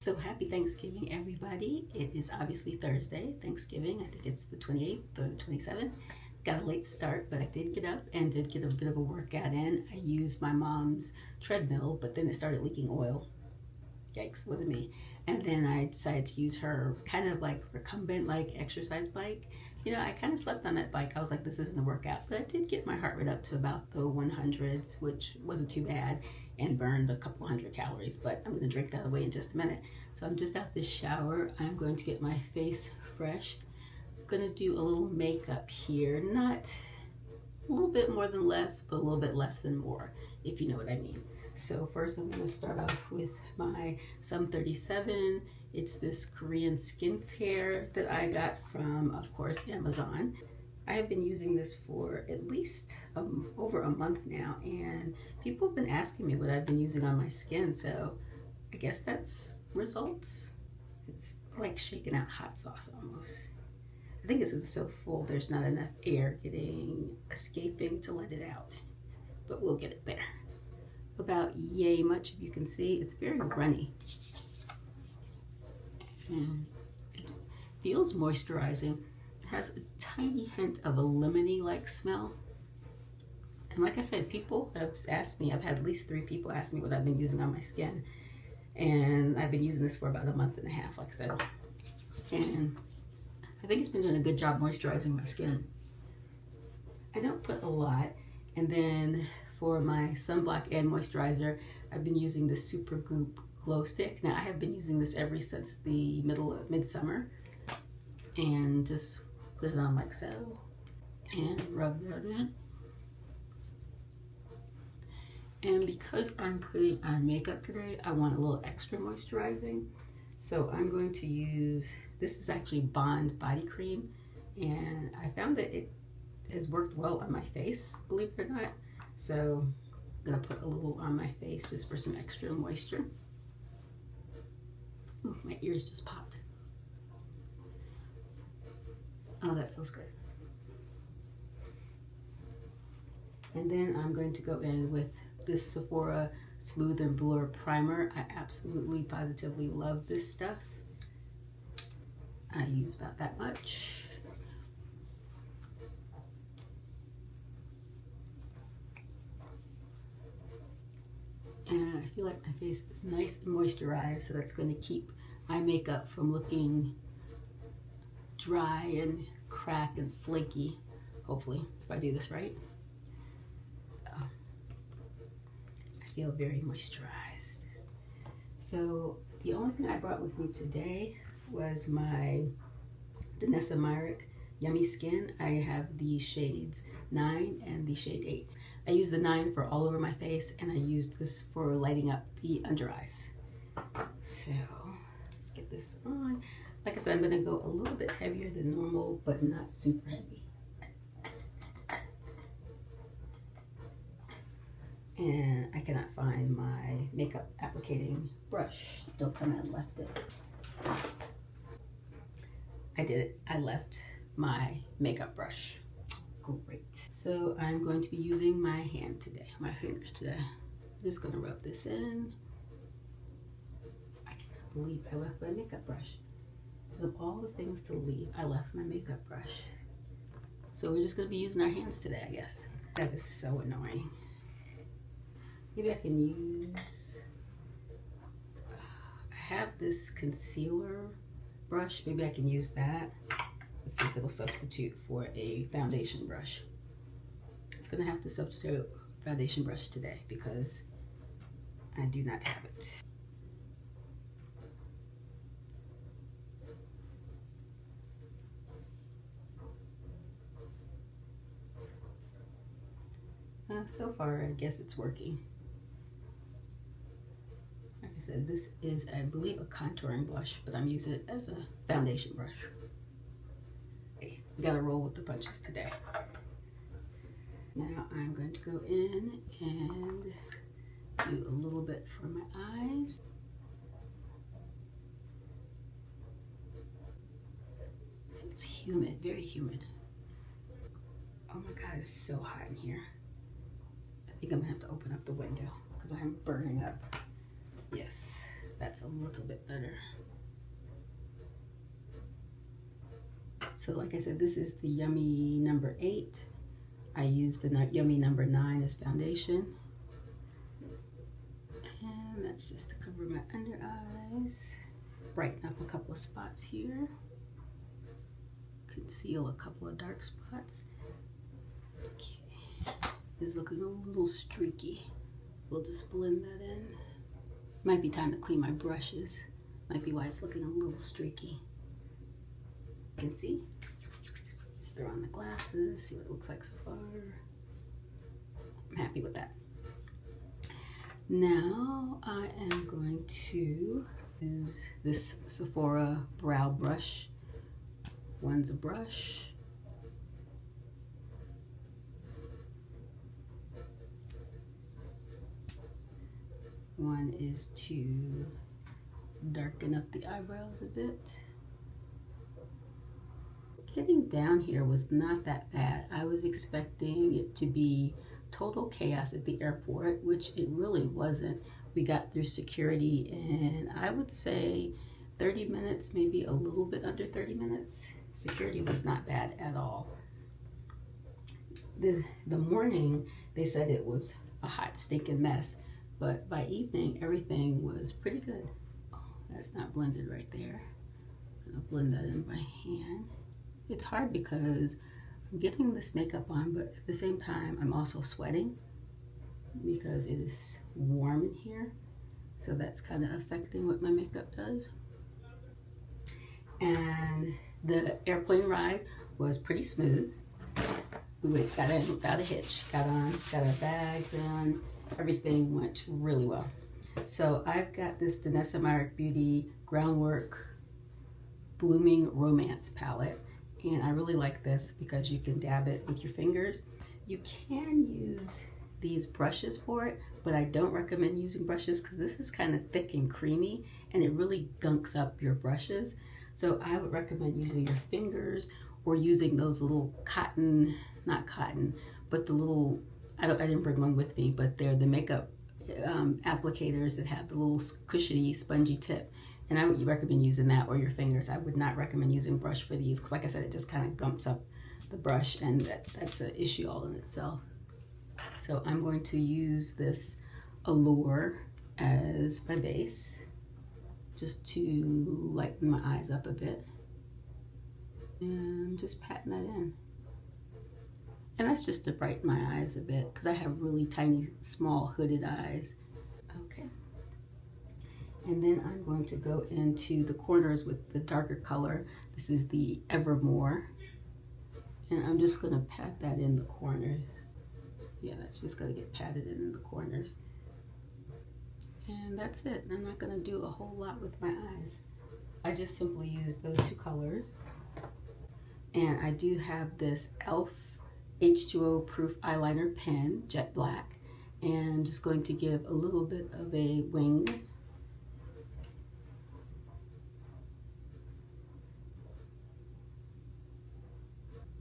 So happy Thanksgiving, everybody. It is obviously Thursday, Thanksgiving. I think it's the 28th or the 27th. Got a late start, but I did get up and did get a bit of a workout in. I used my mom's treadmill, but then it started leaking oil. Yikes, wasn't me. And then I decided to use her kind of like recumbent like exercise bike. You know, I kind of slept on that bike. I was like, this isn't a workout, but I did get my heart rate up to about the 100s, which wasn't too bad, and burned a couple hundred calories, but I'm gonna drink that away in just a minute. So I'm just out the shower. I'm going to get my face freshed. I'm gonna do a little makeup here, not a little bit more than less, but a little bit less than more, if you know what I mean. So first I'm going to start off with my Sum 37. It's this Korean skincare that I got from, of course, Amazon. I have been using this for at least over a month now, and people have been asking me what I've been using on my skin, so I guess that's results. It's like shaking out hot sauce almost. I think this is so full there's not enough air escaping to let it out, but we'll get it there. About yay much, if you can see. It's very runny and it feels moisturizing. It has a tiny hint of a lemony like smell, and like I said, people have asked me. I've had at least 3 people ask me what I've been using on my skin, and I've been using this for about a month and a half, like I said, and I think it's been doing a good job moisturizing my skin. I don't put a lot. And then for my sunblock and moisturizer, I've been using the Supergoop Glow Stick. Now I have been using this ever since the midsummer, and just put it on like so and rub that in. And because I'm putting on makeup today, I want a little extra moisturizing. So I'm going to use, this is actually Bond body cream, and I found that it has worked well on my face, believe it or not. So I'm gonna put a little on my face just for some extra moisture. Ooh, my ears just popped. Oh, that feels good. And then I'm going to go in with this Sephora Smooth and Blur Primer. I absolutely, positively love this stuff. I use about that much. And I feel like my face is nice and moisturized, so that's going to keep my makeup from looking dry and cracked and flaky, hopefully, if I do this right. I feel very moisturized. So the only thing I brought with me today was my Danessa Myrick Yummy Skin. I have the shades 9 and the shade 8. I use the 9 for all over my face, and I used this for lighting up the under eyes. So let's get this on. Like I said, I'm gonna go a little bit heavier than normal, but not super heavy. And I cannot find my makeup applicating brush. Don't tell me I left it. I did it. I left my makeup brush. Great. So I'm going to be using my hand today, my fingers today. I'm just gonna rub this in. I cannot believe I left my makeup brush. Of all the things to leave, I left my makeup brush. So we're just gonna be using our hands today, I guess. That is so annoying. Maybe I can use, I have this concealer brush. Maybe I can use that. Let's see if it'll substitute for a foundation brush. It's gonna have to substitute a foundation brush today because I do not have it. So far, I guess it's working. Like I said, this is, I believe, a contouring blush, but I'm using it as a foundation brush. Okay, we gotta roll with the punches today. Now I'm going to go in and do a little bit for my eyes. It's humid, very humid. Oh my God, it's so hot in here. I think I'm gonna have to open up the window because I'm burning up. Yes, that's a little bit better. So like I said, this is the Yummy number 8. I use the Yummy number 9 as foundation. And that's just to cover my under eyes. Brighten up a couple of spots here. Conceal a couple of dark spots. Okay, it's looking a little streaky. We'll just blend that in. Might be time to clean my brushes. Might be why it's looking a little streaky. You can see. Let's throw on the glasses, see what it looks like so far. I'm happy with that. Now I am going to use this Sephora brow brush. One's a brush. One is to darken up the eyebrows a bit. Getting down here was not that bad. I was expecting it to be total chaos at the airport, which it really wasn't. We got through security in, I would say, 30 minutes, maybe a little bit under 30 minutes. Security was not bad at all. The morning, they said it was a hot, stinking mess, but by evening, everything was pretty good. Oh, that's not blended right there. I'm gonna blend that in by hand. It's hard because I'm getting this makeup on, but at the same time, I'm also sweating because it is warm in here. So that's kind of affecting what my makeup does. And the airplane ride was pretty smooth. We got in without a hitch, got on, got our bags on, everything went really well. So I've got this Danessa Myrick Beauty Groundwork Blooming Romance palette. And I really like this because you can dab it with your fingers. You can use these brushes for it, but I don't recommend using brushes because this is kind of thick and creamy and it really gunks up your brushes. So I would recommend using your fingers or using those little cotton, not cotton, but the little, I didn't bring one with me, but they're the makeup applicators that have the little cushiony, spongy tip. And I would recommend using that or your fingers. I would not recommend using brush for these because like I said, it just kind of gumps up the brush and that's an issue all in itself. So I'm going to use this Allure as my base just to lighten my eyes up a bit. And just patting that in. And that's just to brighten my eyes a bit because I have really tiny, small hooded eyes. Okay. And then I'm going to go into the corners with the darker color. This is the Evermore. And I'm just gonna pat that in the corners. Yeah, that's just gonna get patted in the corners. And that's it. I'm not gonna do a whole lot with my eyes. I just simply use those two colors. And I do have this e.l.f. H2O proof eyeliner pen, jet black. And I'm just going to give a little bit of a wing.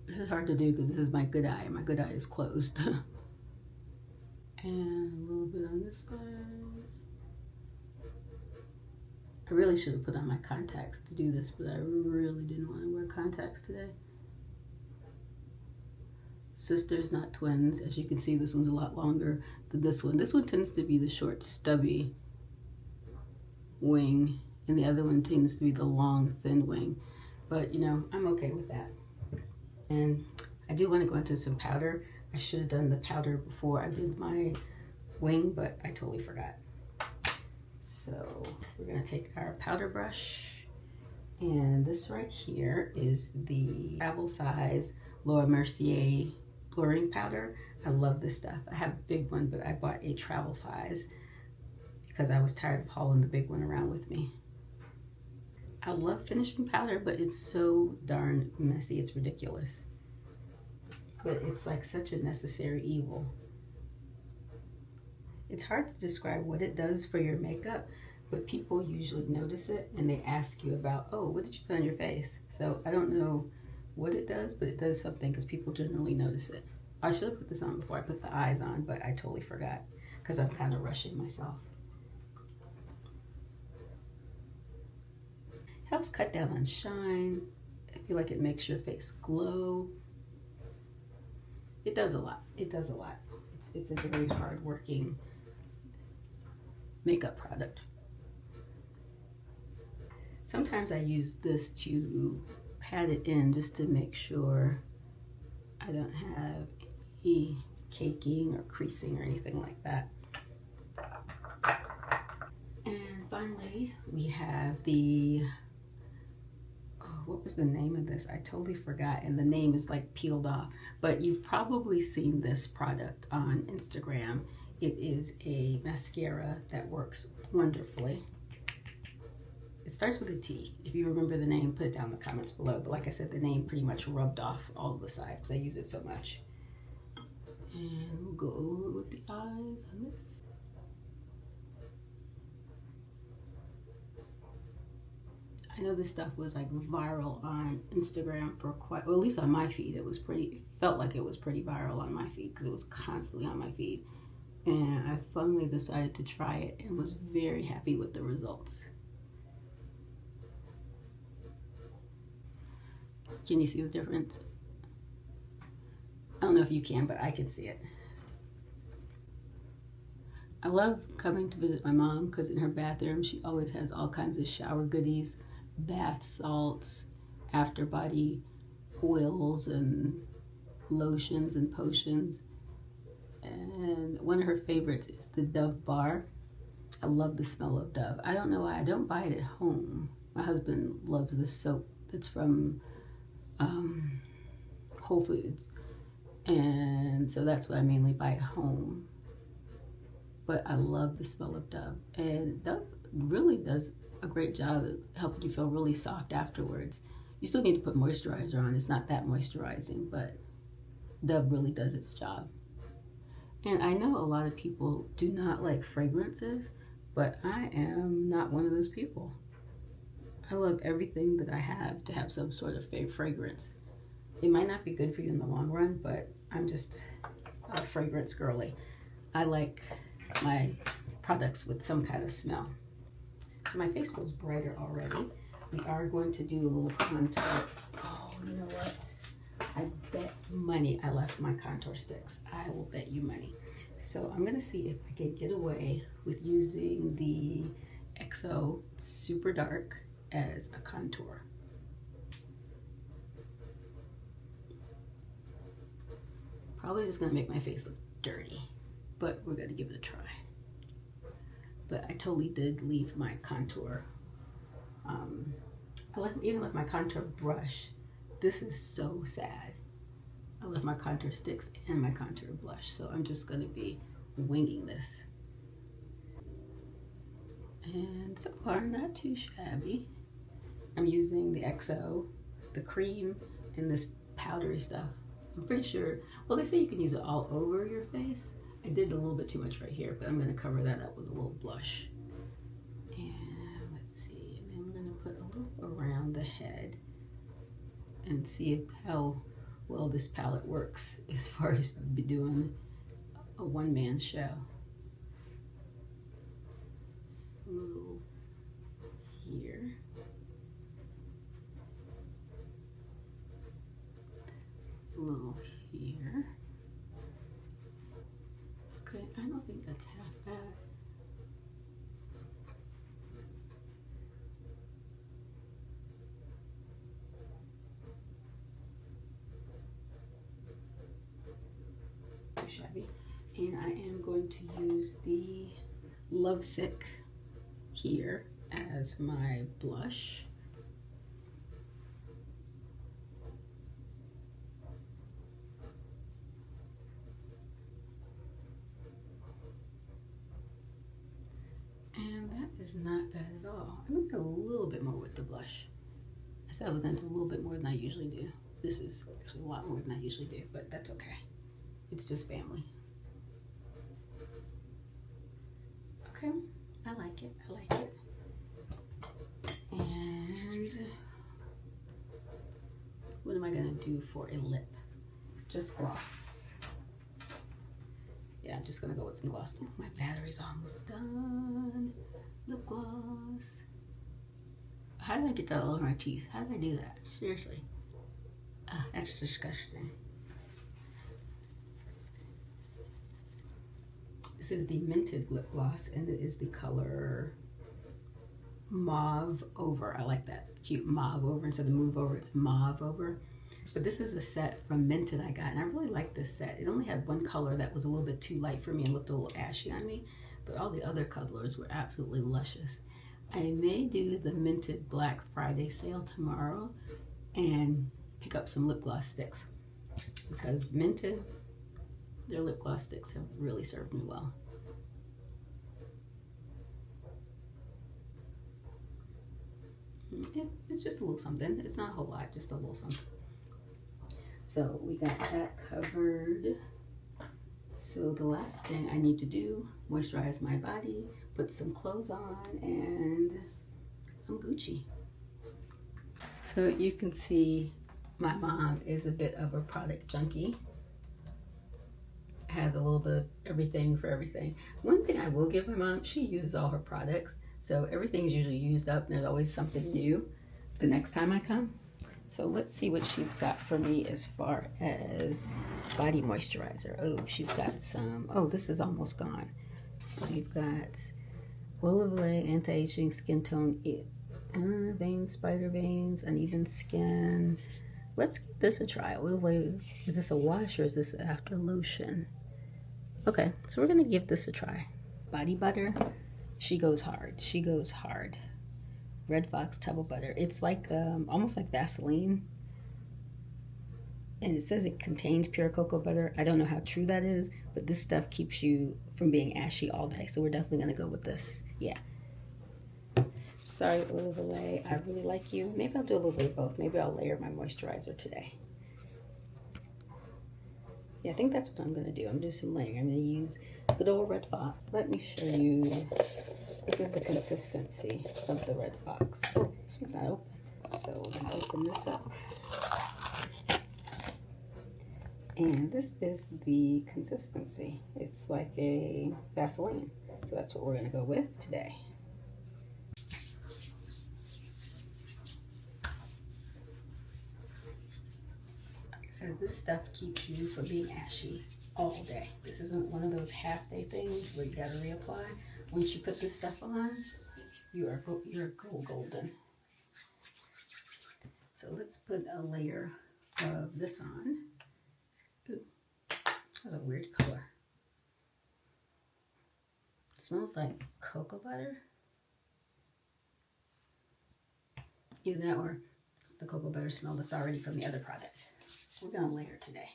This is hard to do because this is my good eye and my good eye is closed. And a little bit on this side. I really should have put on my contacts to do this, but I really didn't want to wear contacts today. Sisters, not twins. As you can see, this one's a lot longer than this one. This one tends to be the short, stubby wing, and the other one tends to be the long, thin wing. But, you know, I'm okay with that. And I do want to go into some powder. I should have done the powder before I did my wing, but I totally forgot. So we're going to take our powder brush, and this right here is the travel size Laura Mercier blurring powder. I love this stuff. I have a big one, but I bought a travel size because I was tired of hauling the big one around with me. I love finishing powder, but it's so darn messy, it's ridiculous. But it's like such a necessary evil. It's hard to describe what it does for your makeup, but people usually notice it and they ask you about, oh, what did you put on your face? So I don't know what it does, but it does something because people generally notice it. I should have put this on before I put the eyes on, but I totally forgot because I'm kind of rushing myself. helps cut down on shine. I feel like it makes your face glow. It does a lot. It does a lot. It's a very hard working makeup product. Sometimes I use this to pat it in just to make sure I don't have any caking or creasing or anything like that. And finally, we have the, oh, what was the name of this? I totally forgot, and the name is like peeled off, but you've probably seen this product on Instagram. It is a mascara that works wonderfully. It starts with a T. If you remember the name, put it down in the comments below. But like I said, the name pretty much rubbed off all of the sides because I use it so much. And we'll go over with the eyes on this. I know this stuff was like viral on Instagram for quite, well, at least on my feed, it was pretty, felt like it was pretty viral on my feed because it was constantly on my feed. And I finally decided to try it and was very happy with the results. Can you see the difference? I don't know if you can, but I can see it. I love coming to visit my mom because in her bathroom, she always has all kinds of shower goodies, bath salts, after body oils and lotions and potions. And one of her favorites is the Dove bar. I love the smell of Dove. I don't know why I don't buy it at home. My husband loves this soap that's from Whole Foods, and so that's what I mainly buy at home. But I love the smell of Dove, and Dove really does a great job of helping you feel really soft afterwards. You still need to put moisturizer on. It's not that moisturizing, but Dove really does its job. And I know a lot of people do not like fragrances, but I am not one of those people. I love everything that I have to have some sort of fragrance. It might not be good for you in the long run, but I'm just a fragrance girly. I like my products with some kind of smell. So my face feels brighter already. We are going to do a little contour. Oh, you know what? I bet money I left my contour sticks. I will bet you money. So I'm gonna see if I can get away with using the XO Super Dark as a contour. Probably just gonna make my face look dirty, but we're gonna give it a try. But I totally did leave my contour. I even left my contour brush. This is so sad. I left my contour sticks and my contour blush, so I'm just gonna be winging this. And so far, not too shabby. I'm using the XO, the cream, and this powdery stuff. I'm pretty sure, well, they say you can use it all over your face. I did a little bit too much right here, but I'm gonna cover that up with a little blush. And let's see, and then we're gonna put a little around the head and see how well this palette works as far as doing a one-man show. A little here. A little here. Okay, I don't think that's half bad. Too shabby. And I am going to use the Lovesick here as my blush. And that is not bad at all. I'm gonna do a little bit more with the blush. I said I was gonna do a little bit more than I usually do. This is actually a lot more than I usually do, but that's okay. It's just family. Okay, I like it, I like it. And what am I gonna do for a lip? Just gloss. Yeah, I'm just gonna go with some gloss. Oh, my battery's almost done. Lip gloss. I how did I get that all over my teeth? How did I do that? Seriously. That's disgusting. This is the Minted lip gloss, and it is the color Mauve Over. I like that cute mauve over. Instead of move over, it's mauve over. But this is a set from Minted I got, and I really like this set. It only had one color that was a little bit too light for me and looked a little ashy on me, but all the other colors were absolutely luscious. I may do the Minted Black Friday sale tomorrow and pick up some lip gloss sticks, because Minted, their lip gloss sticks have really served me well. It's just a little something. It's not a whole lot, just a little something. So we got that covered. So the last thing I need to do, moisturize my body, put some clothes on, and I'm Gucci. So you can see my mom is a bit of a product junkie. Has a little bit of everything for everything. One thing I will give my mom, she uses all her products. So everything's usually used up, and there's always something new the next time I come. So let's see what she's got for me as far as body moisturizer. Oh, she's got some, oh, this is almost gone. We've got Oil of Olay, anti-aging skin tone, veins, spider veins, uneven skin. Let's give this a try. Oil of Olay, is this a wash or is this after lotion? Okay, so we're gonna give this a try. Body butter, she goes hard. She goes hard. Red Fox Tub of Butter. It's like almost like Vaseline, and it says it contains pure cocoa butter. I don't know how true that is, but this stuff keeps you from being ashy all day, so we're definitely gonna go with this. Yeah. Sorry, Oil of Olay, I really like you. Maybe I'll do a little bit of both. Maybe I'll layer my moisturizer today. Yeah, I think that's what I'm gonna do. I'm gonna do some layering. I'm gonna use good old Red Fox. Let me show you. This is the consistency of the Red Fox. Oh, this one's not open. So we're gonna open this up. And this is the consistency. It's like a Vaseline. So that's what we're gonna go with today. Like I said, this stuff keeps you from being ashy all day. This isn't one of those half-day things where you gotta reapply. Once you put this stuff on, you're golden. So let's put a layer of this on. Ooh, that's a weird color. It smells like cocoa butter. Either that or it's the cocoa butter smell that's already from the other product. We're gonna layer today.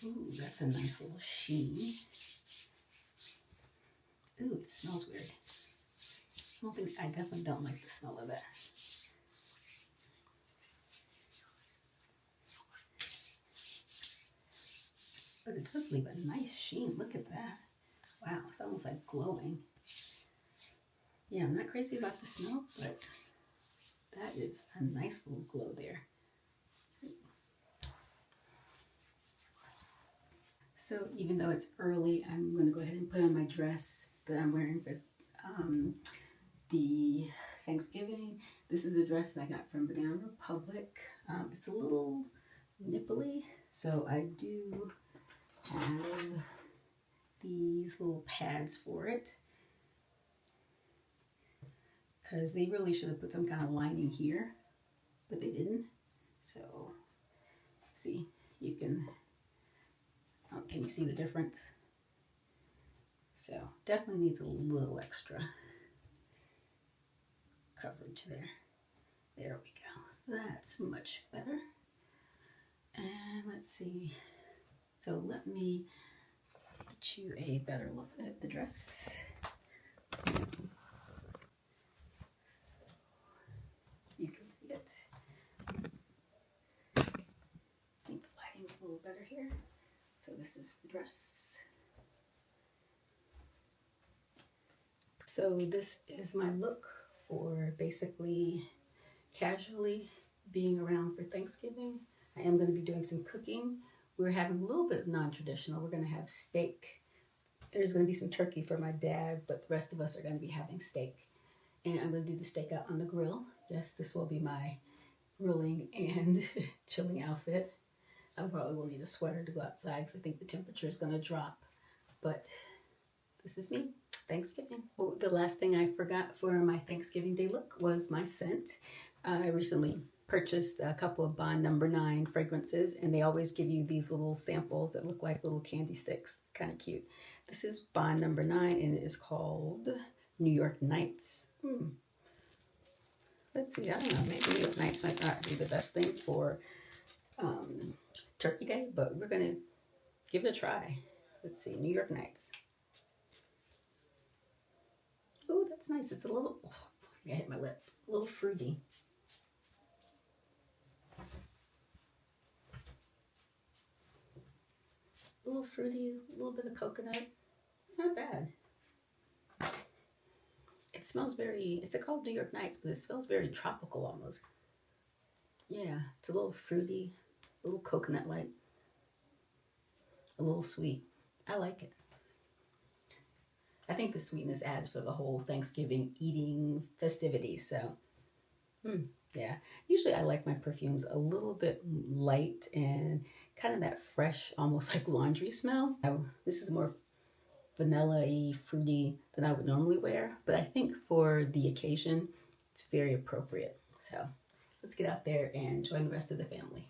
Ooh, that's a nice little sheen. Ooh, it smells weird. I definitely don't like the smell of that. But it does leave a nice sheen. Look at that. Wow, it's almost like glowing. Yeah, I'm not crazy about the smell, but that is a nice little glow there. So even though it's early, I'm going to go ahead and put on my dress that I'm wearing for the Thanksgiving. This is a dress that I got from Banana Republic. It's a little nipply, so I do have these little pads for it, because they really should have put some kind of lining here, but they didn't. So see, you can you see the difference? So definitely needs a little extra coverage there. There we go. That's much better. And let's see. So let me get you a better look at the dress. So you can see it. I think the lighting's a little better here. So this is the dress. So this is my look for basically casually being around for Thanksgiving. I am going to be doing some cooking. We're having a little bit of non-traditional. We're going to have steak. There's going to be some turkey for my dad, but the rest of us are going to be having steak. And I'm going to do the steak out on the grill. Yes, this will be my grilling and chilling outfit. I probably will need a sweater to go outside because I think the temperature is going to drop. But this is me. Thanksgiving. Oh, the last thing I forgot for my Thanksgiving Day look was my scent. I recently purchased a couple of Bond No. 9 fragrances, and they always give you these little samples that look like little candy sticks. Kind of cute. This is Bond No. 9, and it is called New York Nights. Let's see, I don't know, maybe New York Nights might not be the best thing for Turkey Day, but we're going to give it a try. Let's see, New York Nights. Oh, that's nice. It's a little, oh, I hit my lip. A little fruity. A little fruity, a little bit of coconut. It's not bad. It smells very, it's called New York Nights, but it smells very tropical almost. Yeah, it's a little fruity, a little coconut-like, a little sweet. I like it. I think the sweetness adds for the whole Thanksgiving eating festivity. So, yeah. Usually I like my perfumes a little bit light and kind of that fresh, almost like laundry smell. This is more vanilla-y, fruity than I would normally wear. But I think for the occasion, it's very appropriate. So let's get out there and join the rest of the family.